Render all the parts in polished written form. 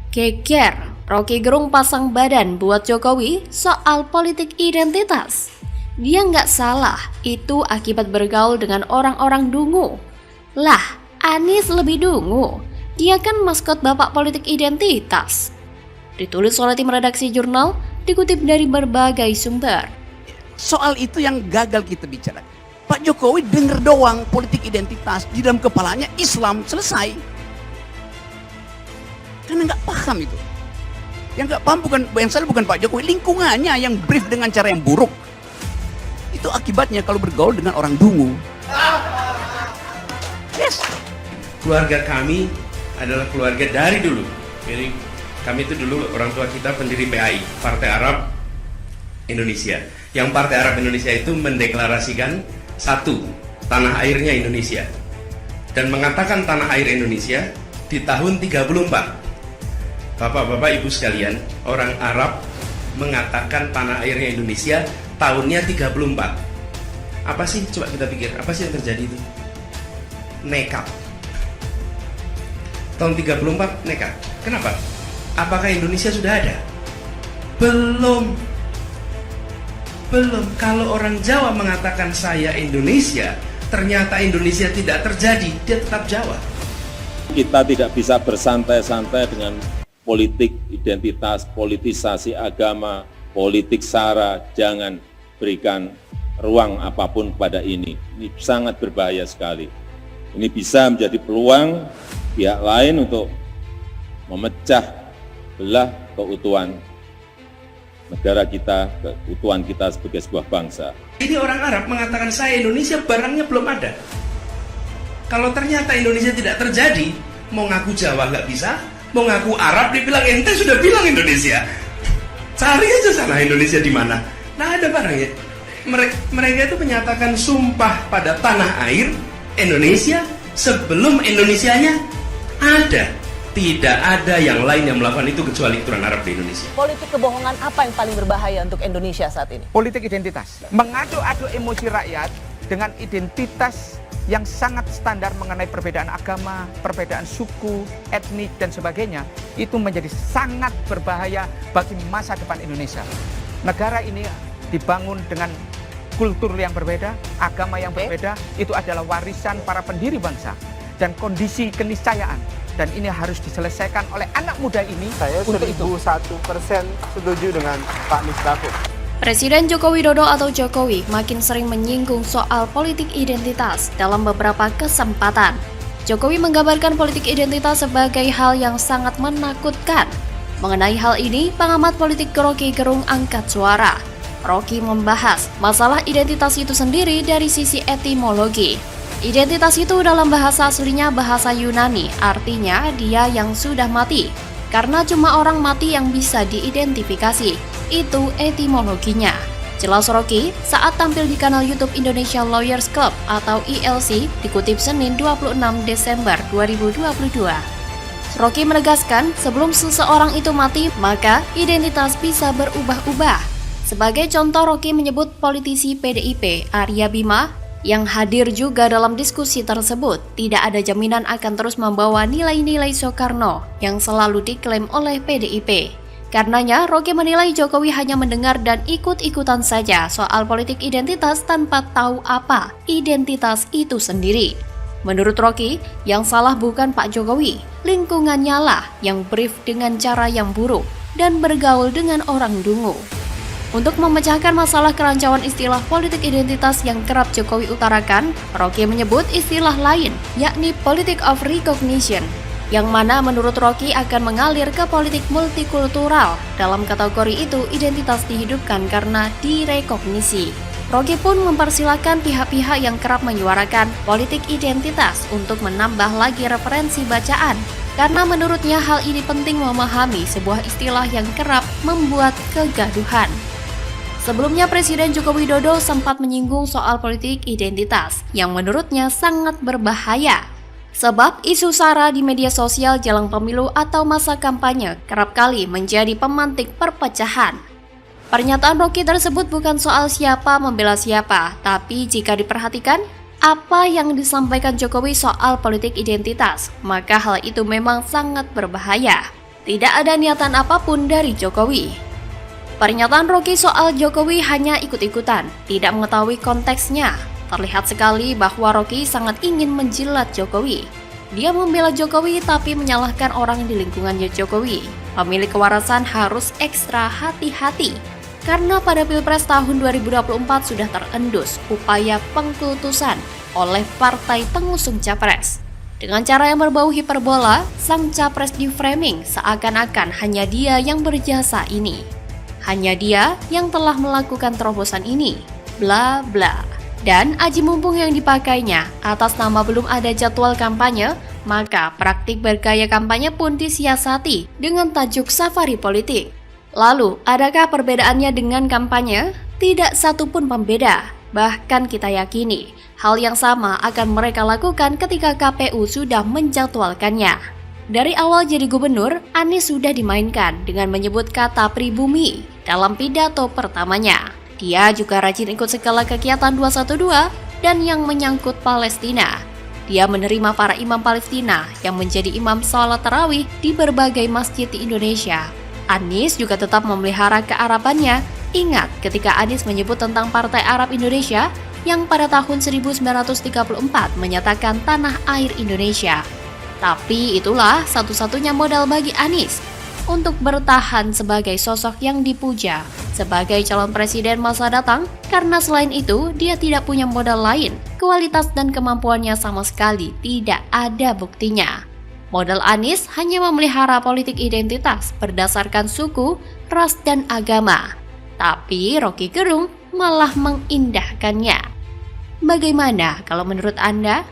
Geger, Rocky Gerung pasang badan buat Jokowi soal politik identitas. Dia nggak salah, itu akibat bergaul dengan orang-orang dungu. Lah, Anies lebih dungu. Dia kan maskot bapak politik identitas. Ditulis oleh tim redaksi jurnal, dikutip dari berbagai sumber. Soal itu yang gagal kita bicara. Pak Jokowi denger doang politik identitas, di dalam kepalanya Islam, selesai. Karena nggak paham itu. Yang nggak paham yang salah bukan Pak Jokowi, lingkungannya yang brief dengan cara yang buruk. Itu akibatnya kalau bergaul dengan orang dungu. Yes. Keluarga kami adalah keluarga dari dulu. Jadi kami itu dulu orang tua kita pendiri PAI, Partai Arab Indonesia. Yang Partai Arab Indonesia itu mendeklarasikan satu, tanah airnya Indonesia. Dan mengatakan tanah air Indonesia di tahun 34. Bapak-bapak ibu sekalian, orang Arab mengatakan tanah airnya Indonesia tahunnya 34. Apa sih? Coba kita pikir, apa sih yang terjadi itu? Nekat. Tahun 34 nekat. Kenapa? Apakah Indonesia sudah ada? Belum. Kalau orang Jawa mengatakan saya Indonesia, ternyata Indonesia tidak terjadi, dia tetap Jawa. Kita tidak bisa bersantai-santai dengan politik identitas, politisasi agama, politik sara. Jangan berikan ruang apapun kepada ini. Ini sangat berbahaya sekali. Ini bisa menjadi peluang pihak lain untuk memecah belah keutuhan negara kita, keutuhan kita sebagai sebuah bangsa. Ini orang Arab mengatakan saya Indonesia, barangnya belum ada. Kalau ternyata Indonesia tidak terjadi, mau ngaku Jawa nggak bisa, mau ngaku Arab dibilang ente sudah bilang Indonesia. Cari aja sana Indonesia di mana. Nah ada barangnya. Mereka itu menyatakan sumpah pada tanah air Indonesia sebelum Indonesianya ada. Tidak ada yang lain yang melakukan itu kecuali keturunan Arab di Indonesia. Politik kebohongan apa yang paling berbahaya untuk Indonesia saat ini? Politik identitas. Mengadu-adu emosi rakyat dengan identitas yang sangat standar mengenai perbedaan agama, perbedaan suku, etnik, dan sebagainya, itu menjadi sangat berbahaya bagi masa depan Indonesia. Negara ini dibangun dengan kultur yang berbeda, agama yang berbeda, itu adalah warisan para pendiri bangsa dan kondisi keniscayaan. Dan ini harus diselesaikan oleh anak muda ini. Saya 1001% setuju dengan Pak Miftahul. Presiden Joko Widodo atau Jokowi makin sering menyinggung soal politik identitas dalam beberapa kesempatan. Jokowi menggambarkan politik identitas sebagai hal yang sangat menakutkan. Mengenai hal ini, pengamat politik Rocky Gerung angkat suara. Rocky membahas masalah identitas itu sendiri dari sisi etimologi. Identitas itu dalam bahasa aslinya bahasa Yunani, artinya dia yang sudah mati. Karena cuma orang mati yang bisa diidentifikasi. Itu etimologinya. Jelas Rocky saat tampil di kanal YouTube Indonesia Lawyers Club atau ILC dikutip Senin 26 Desember 2022. Rocky menegaskan sebelum seseorang itu mati maka identitas bisa berubah-ubah. Sebagai contoh Rocky menyebut politisi PDIP Arya Bima yang hadir juga dalam diskusi tersebut tidak ada jaminan akan terus membawa nilai-nilai Soekarno yang selalu diklaim oleh PDIP. Karenanya, Rocky menilai Jokowi hanya mendengar dan ikut-ikutan saja soal politik identitas tanpa tahu apa identitas itu sendiri. Menurut Rocky, yang salah bukan Pak Jokowi, lingkungannya lah yang brief dengan cara yang buruk dan bergaul dengan orang dungu. Untuk memecahkan masalah kerancauan istilah politik identitas yang kerap Jokowi utarakan, Rocky menyebut istilah lain, yakni politik of recognition, yang mana menurut Rocky akan mengalir ke politik multikultural. Dalam kategori itu, identitas dihidupkan karena direkognisi. Rocky pun mempersilahkan pihak-pihak yang kerap menyuarakan politik identitas untuk menambah lagi referensi bacaan, karena menurutnya hal ini penting memahami sebuah istilah yang kerap membuat kegaduhan. Sebelumnya Presiden Joko Widodo sempat menyinggung soal politik identitas yang menurutnya sangat berbahaya. Sebab isu SARA di media sosial jelang pemilu atau masa kampanye kerap kali menjadi pemantik perpecahan. Pernyataan Rocky tersebut bukan soal siapa membela siapa, tapi jika diperhatikan apa yang disampaikan Jokowi soal politik identitas, maka hal itu memang sangat berbahaya. Tidak ada niatan apapun dari Jokowi. Pernyataan Rocky soal Jokowi hanya ikut-ikutan, tidak mengetahui konteksnya. Terlihat sekali bahwa Rocky sangat ingin menjilat Jokowi. Dia membela Jokowi tapi menyalahkan orang di lingkungannya Jokowi. Pemilik kewarasan harus ekstra hati-hati. Karena pada Pilpres tahun 2024 sudah terendus upaya pengkultusan oleh partai pengusung capres. Dengan cara yang berbau hiperbola, sang capres di-framing seakan-akan hanya dia yang berjasa ini. Hanya dia yang telah melakukan terobosan ini, bla bla. Dan aji mumpung yang dipakainya atas nama belum ada jadwal kampanye, maka praktik bergaya kampanye pun disiasati dengan tajuk safari politik. Lalu, adakah perbedaannya dengan kampanye? Tidak satu pun pembeda. Bahkan kita yakini, hal yang sama akan mereka lakukan ketika KPU sudah menjadwalkannya. Dari awal jadi gubernur, Anies sudah dimainkan dengan menyebut kata pribumi dalam pidato pertamanya. Dia juga rajin ikut segala kegiatan 212 dan yang menyangkut Palestina. Dia menerima para imam Palestina yang menjadi imam sholat tarawih di berbagai masjid di Indonesia. Anies juga tetap memelihara kearabannya. Ingat ketika Anies menyebut tentang Partai Arab Indonesia yang pada tahun 1934 menyatakan tanah air Indonesia. Tapi itulah satu-satunya modal bagi Anies untuk bertahan sebagai sosok yang dipuja sebagai calon presiden masa datang, karena selain itu dia tidak punya modal lain. Kualitas dan kemampuannya sama sekali tidak ada buktinya. Modal Anies hanya memelihara politik identitas berdasarkan suku, ras, dan agama. Tapi Rocky Gerung malah mengindahkannya. Bagaimana kalau menurut Anda?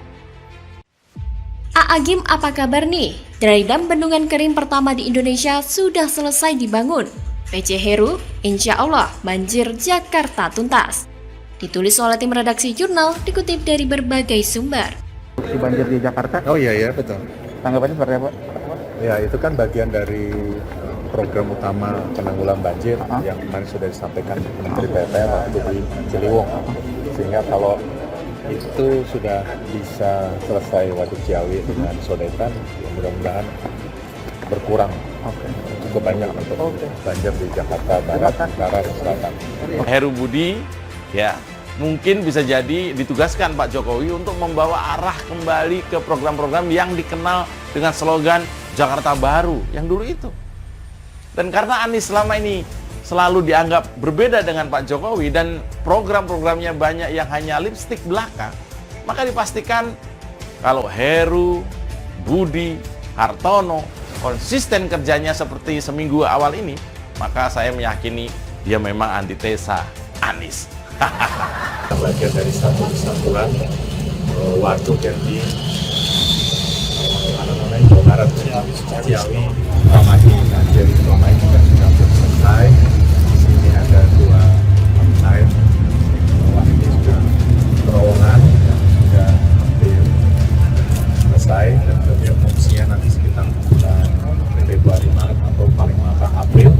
Agim, apa kabar nih? Dry dam bendungan kering pertama di Indonesia sudah selesai dibangun. PC Heru, insya Allah banjir Jakarta tuntas. Ditulis oleh tim redaksi jurnal, dikutip dari berbagai sumber. Di banjir di Jakarta, Oh iya betul. tanggapannya seperti apa? Ya itu kan bagian dari program utama penanggulangan banjir yang kemarin sudah disampaikan Menteri PUPR waktu di Ciliwung. Sehingga kalau itu sudah bisa selesai Waduk Ciawi dengan sodetan, ya mudah-mudahan berkurang cukup banyak untuk banjir di Jakarta Barat, Utara, dan Selatan. Heru Budi ya mungkin bisa jadi ditugaskan Pak Jokowi untuk membawa arah kembali ke program-program yang dikenal dengan slogan Jakarta Baru yang dulu itu. Dan karena Anies selama ini selalu dianggap berbeda dengan Pak Jokowi dan program-programnya banyak yang hanya lipstik belaka, maka dipastikan kalau Heru Budi Hartono konsisten kerjanya seperti seminggu awal ini, maka saya meyakini dia memang antitesa Anies. Bagian dari satu kesatuan waduk yang di Jawa Barat, Ciawi, Ramadi, banjir Ramadi juga sudah selesai. Di sini ada 2 pipe, ini sudah terowongan yang sudah hampir selesai dan kemudian fungsinya nanti sekitar bulan Februari, Maret atau paling lambat April.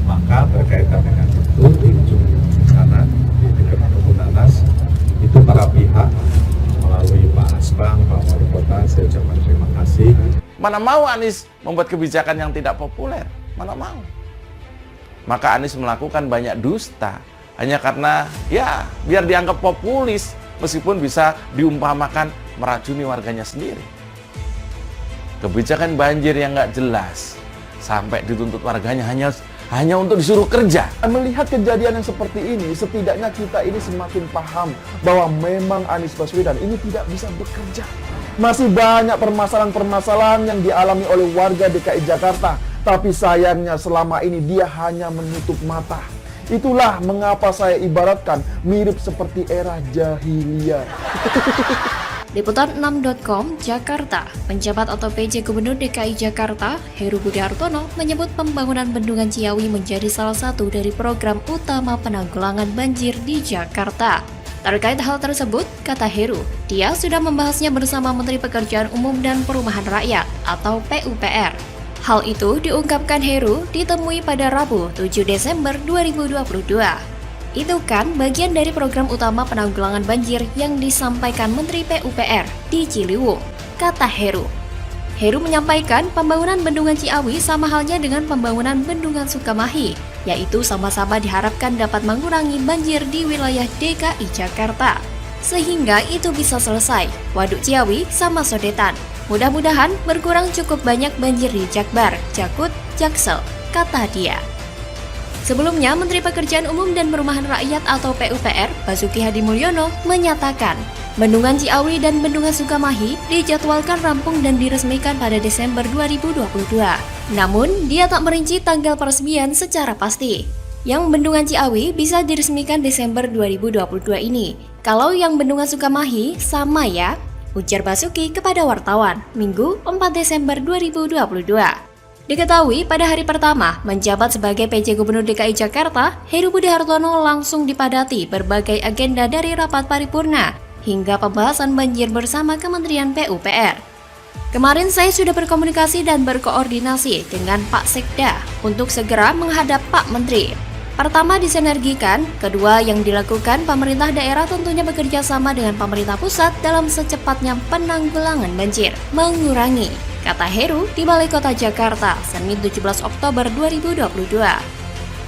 Maka berkaitan dengan itu di ujung sana di dekat Nanas itu para pihak melalui Pak Asbang, Pak Wali Kota, saya ucapkan terima kasih. Mana mau Anies membuat kebijakan yang tidak populer? Mana mau? Maka Anies melakukan banyak dusta hanya karena ya biar dianggap populis meskipun bisa diumpamakan meracuni warganya sendiri. Kebijakan banjir yang nggak jelas sampai dituntut warganya hanya untuk disuruh kerja. Melihat kejadian yang seperti ini, setidaknya kita ini semakin paham bahwa memang Anies Baswedan ini tidak bisa bekerja. Masih banyak permasalahan-permasalahan yang dialami oleh warga DKI Jakarta. Tapi sayangnya selama ini dia hanya menutup mata. Itulah mengapa saya ibaratkan mirip seperti era jahiliyah. Liputan6.com, Jakarta. Penjabat atau PJ Gubernur DKI Jakarta, Heru Budi Hartono, menyebut pembangunan Bendungan Ciawi menjadi salah satu dari program utama penanggulangan banjir di Jakarta. Terkait hal tersebut, kata Heru, dia sudah membahasnya bersama Menteri Pekerjaan Umum dan Perumahan Rakyat atau PUPR. Hal itu diungkapkan Heru ditemui pada Rabu 7 Desember 2022. Itu kan bagian dari program utama penanggulangan banjir yang disampaikan Menteri PUPR di Ciliwung, kata Heru. Heru menyampaikan pembangunan Bendungan Ciawi sama halnya dengan pembangunan Bendungan Sukamahi, yaitu sama-sama diharapkan dapat mengurangi banjir di wilayah DKI Jakarta. Sehingga itu bisa selesai, Waduk Ciawi sama Sodetan. Mudah-mudahan berkurang cukup banyak banjir di Jakbar, Jakut, Jaksel, kata dia. Sebelumnya, Menteri Pekerjaan Umum dan Perumahan Rakyat atau PUPR, Basuki Hadimulyono, menyatakan Bendungan Ciawi dan Bendungan Sukamahi dijadwalkan rampung dan diresmikan pada Desember 2022. Namun, dia tak merinci tanggal peresmian secara pasti. Yang Bendungan Ciawi bisa diresmikan Desember 2022 ini. Kalau yang Bendungan Sukamahi sama ya, ujar Basuki kepada wartawan, Minggu 4 Desember 2022. Diketahui pada hari pertama menjabat sebagai PJ Gubernur DKI Jakarta, Heru Budi Hartono langsung dipadati berbagai agenda dari rapat paripurna hingga pembahasan banjir bersama Kementerian PUPR. Kemarin saya sudah berkomunikasi dan berkoordinasi dengan Pak Sekda untuk segera menghadap Pak Menteri. Pertama disinergikan, kedua yang dilakukan pemerintah daerah tentunya bekerja sama dengan pemerintah pusat dalam secepatnya penanggulangan banjir, mengurangi, kata Heru di Balai Kota Jakarta, Senin 17 Oktober 2022.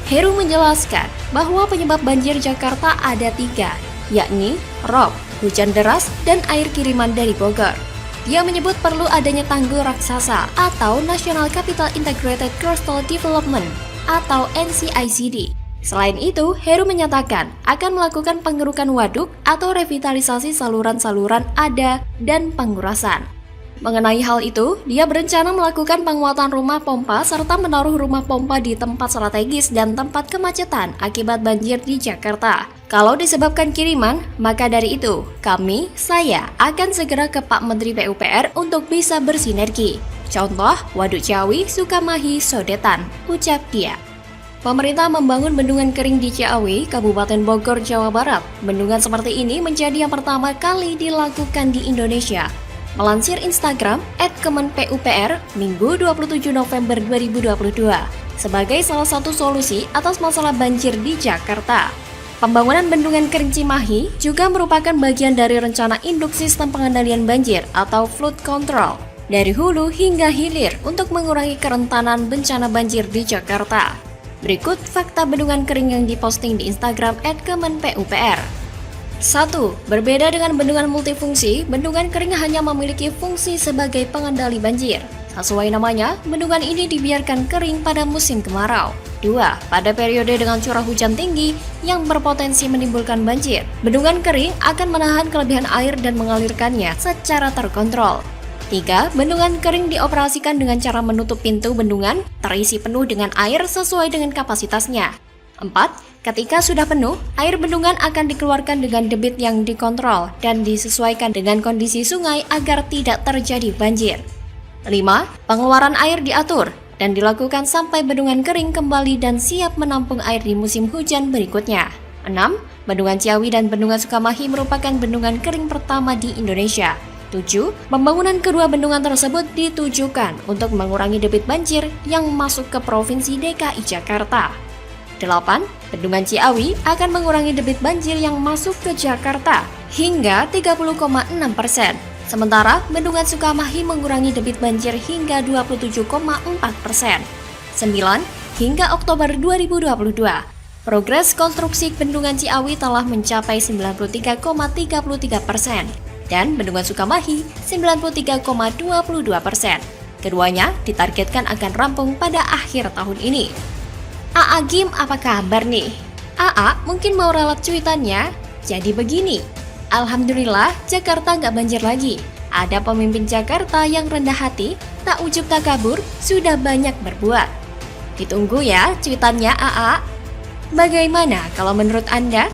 Heru menjelaskan bahwa penyebab banjir Jakarta ada 3, yakni rob, hujan deras, dan air kiriman dari Bogor. Dia menyebut perlu adanya tanggul raksasa atau National Capital Integrated Coastal Development atau NCICD. Selain itu, Heru menyatakan akan melakukan pengerukan waduk atau revitalisasi saluran-saluran ada dan pengurasan. Mengenai hal itu, dia berencana melakukan penguatan rumah pompa serta menaruh rumah pompa di tempat strategis dan tempat kemacetan akibat banjir di Jakarta. Kalau disebabkan kiriman, maka dari itu, saya akan segera ke Pak Menteri PUPR untuk bisa bersinergi. Contoh, Waduk Ciawi, Sukamahi, Sodetan, ucap dia. Pemerintah membangun bendungan kering di Ciawi, Kabupaten Bogor, Jawa Barat. Bendungan seperti ini menjadi yang pertama kali dilakukan di Indonesia. Melansir Instagram @kemenpupr Minggu 27 November 2022 sebagai salah satu solusi atas masalah banjir di Jakarta. Pembangunan Bendungan Kering Cimahi juga merupakan bagian dari rencana induk sistem pengendalian banjir atau flood control dari hulu hingga hilir untuk mengurangi kerentanan bencana banjir di Jakarta. Berikut fakta bendungan kering yang diposting di Instagram @kemenpupr. 1. Berbeda dengan bendungan multifungsi, bendungan kering hanya memiliki fungsi sebagai pengendali banjir. Sesuai namanya, bendungan ini dibiarkan kering pada musim kemarau. 2. Pada periode dengan curah hujan tinggi yang berpotensi menimbulkan banjir, bendungan kering akan menahan kelebihan air dan mengalirkannya secara terkontrol. 3. Bendungan kering dioperasikan dengan cara menutup pintu bendungan terisi penuh dengan air sesuai dengan kapasitasnya. 4. Ketika sudah penuh, air bendungan akan dikeluarkan dengan debit yang dikontrol dan disesuaikan dengan kondisi sungai agar tidak terjadi banjir. 5. Pengeluaran air diatur dan dilakukan sampai bendungan kering kembali dan siap menampung air di musim hujan berikutnya. 6. Bendungan Ciawi dan Bendungan Sukamahi merupakan bendungan kering pertama di Indonesia. 7. Pembangunan kedua bendungan tersebut ditujukan untuk mengurangi debit banjir yang masuk ke Provinsi DKI Jakarta. 8. Bendungan Ciawi akan mengurangi debit banjir yang masuk ke Jakarta hingga 30,6%. Sementara Bendungan Sukamahi mengurangi debit banjir hingga 27,4%. 9. Hingga Oktober 2022, progres konstruksi Bendungan Ciawi telah mencapai 93,33% dan Bendungan Sukamahi 93,22%. Keduanya ditargetkan akan rampung pada akhir tahun ini. AA Gim, apa kabar nih? AA mungkin mau ralat cuitannya. Jadi begini, alhamdulillah Jakarta nggak banjir lagi. Ada pemimpin Jakarta yang rendah hati, tak ujub tak kabur, sudah banyak berbuat. Ditunggu ya cuitannya AA. Bagaimana kalau menurut Anda?